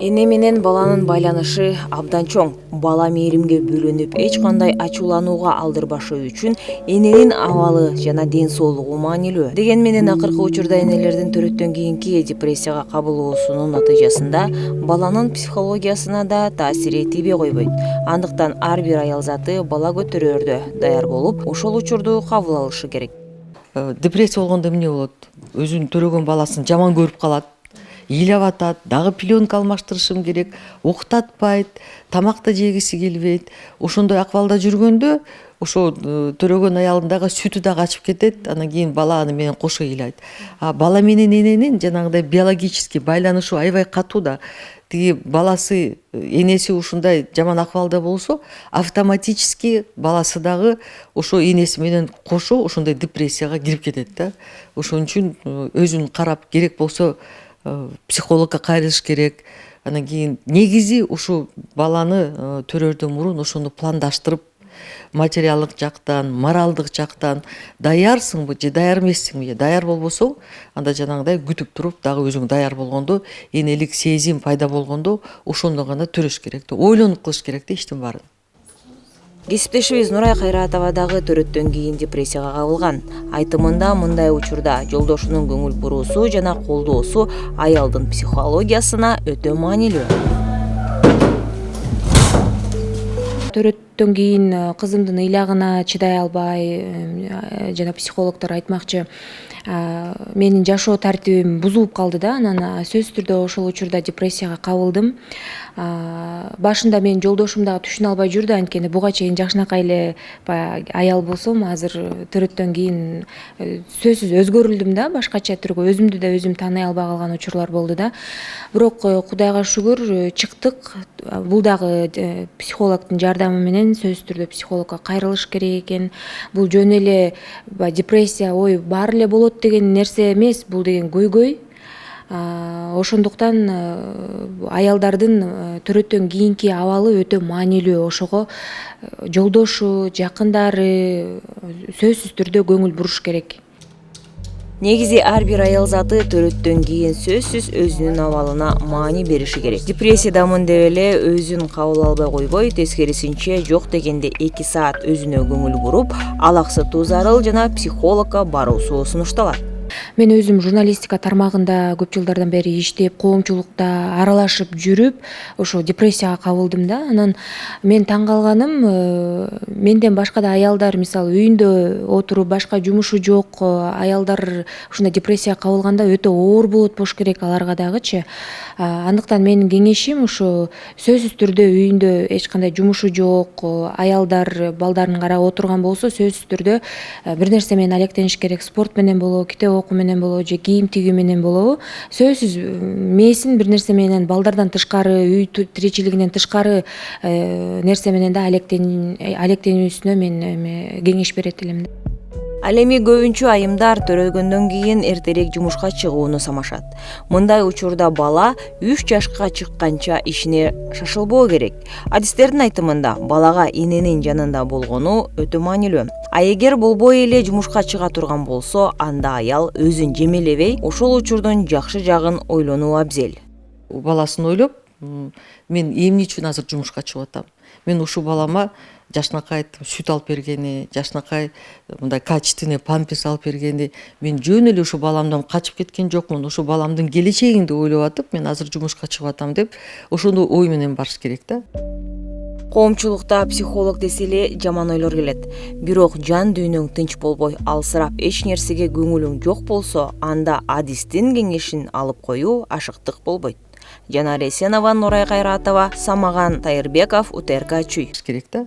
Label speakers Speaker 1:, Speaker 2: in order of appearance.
Speaker 1: Эне менен баланын байланышы абдан чоң. Бала мээримге бөлөнүп, эч кандай ачууланууга алдырбашы үчүн эненин абалы жана ден соолугу маанилүү. Деген менен акыркы учурда энелердин төрөттөн кийинки депрессияга кабылуусунун натыйжасында баланын психологиясына да таасир тийбей койбойт. Андыктан ар бир аял заты бала көтөрөөрдө даяр болуп, ошол учурду кабыл алышы керек.
Speaker 2: Депрессия болгондо эмне болот? Өзүнүн төрөгөн баласын жаман көрүп калат. Ыйлап атат, дагы пленка алмаштырышым керек, уктатпайт, тамак да жегиси келбейт. Ошондой акыбалда жүргөндө ошо төрөгөн аялдын дагы сүтү да качып кетет, анан кийин бала аны менен кошо ыйлайт. А бала менен эненин жанагындай биологический байланышы аябай катуу да. Тиги баласы, энеси ушундай жаман акыбалда болсо, автоматически баласы дагы ошо энеси менен кошо ошондой депрессияга кирип кетет да. Ошон үчүн өзүн карап, керек болсо психологко кайрылыш керек. Анан кийин негизи ушу баланы төрөрдөн мурун ошону пландаштырып, материалдык жактан, моралдык жактан даярсыңбы же даяр эмессиңби? Даяр болбосоң, анда жанагындай күтүп туруп, дагы өзүң даяр болгондо, энелик сезим пайда болгондо ошондо гана төрөш керек да. Ойлонуп кылыш керек да иштин баарын.
Speaker 1: Кесиптешибиз Нурай Кайратова дагы төрөттөн кийин депрессияга кабылган. Айтымында мындай учурда жолдошунун көңүл буруусу жана колдоосу аялдын психологиясына өтө маанилүү.
Speaker 3: Төрөттөн кийин кызымдын ыйлагына чыдай албай, жана психологдор айтмакчы, менин жашоо тартибим бузулуп калды да, анан сөзсүз түрдө ошол учурда депрессияга кабылдым. Башында менин жолдошум дагы түшүнө албай жүрдү, анткени буга чейин жакшынакай эле аял болсом, азыр төрөттөн кийин сөзсүз өзгөрүлдүм да, башкача түргө өзүмдү да өзүм тааный албай калган учурлар болду да. Бирок Кудайга шүгүр чыктык. Бул дагы психологдун жардамы менен сөзсүз түрдө психологко кайрылыш керек экен. Бул жөн эле депрессия, ой, баары эле болот деген нерсе эмес, бул деген көйгөй. Ошондуктан аялдардын төрөттөн кийинки абалы өтө маанилүү. Ошого жолдошу, жакындары сөзсүз түрдө көңүл буруш керек.
Speaker 1: Негизи ар бир аял заты төрөттөн кийин сөзсүз өзүнүн абалына маани бериши керек. Депрессиядамын деп эле өзүн кабыл албай койбой, тескерисинче жок дегенде 2 саат өзүнө көңүл буруп, алаксытуу зарыл жана психологко баруусу сунушталат.
Speaker 3: Мен өзүм журналистика тармагында көп жылдардан бери иштеп, коомчулукта аралашып жүрүп, ошо депрессияга кабылдым да. Анан мен таң калганым, менден башка да аялдар, мисалы, үйүндө отуруп, башка жумушу жок аялдар ушундай депрессияга кабылганда өтө оор болот болуш керек аларга дагычы. Андыктан менин кеңешим ушу сөзсүз түрдө үйүндө эч кандай жумушу жок аялдар балдарын карап отурган болсо, сөзсүз түрдө бир нерсе менен алектениш керек. Спорт менен болобу, китеп окуу менен болобу же кийим тигүү менен болобу. Сөзсүз мээсин бир нерсе менен, балдардан тышкары, үй тиричилигинен тышкары нерсе менен да алектенүүсүнө мен кеңеш берет элем.
Speaker 1: Ал эми көбүнчө айымдар төрөлгөндөн кийин эртерээк жумушка чыгууну самашат. Мындай учурда бала 3 жашка чыкканча ишине шашылбоо керек. Адистердин айтымында балага эненин жанында болгону өтө маанилүү. А эгер болбой эле жумушка чыга турган болсо, анда аял өзүн жемелебей, ошол учурдун жакшы жагын ойлонуу абзел.
Speaker 2: Баласын ойлоп, мен эмне үчүн азыр жумушка чыгып атам? Мен ушу балама жашынакай сүт алып бергени, жашынакай мындай качественный памперс алып бергени, мен жөн эле ушу баламдан качып кеткен жокмун. Ушу баламдын келечегинди ойлоп атып, мен азыр жумушка чыгып атам деп, ошондой ой менен барыш керек да.
Speaker 1: Коомчулукта психолог деселе жаман ойлор келет. Бирок жан дүйнөң тынч болбой, алсырап эч нерсеге көңүлүң жок болсо, анда адистин кеңешин алып коюу ашыктык болбойт. Жанар Эсенова, Нурай Кайратова, Самаган Тайырбеков, УТРК Чүй.
Speaker 2: Керек да.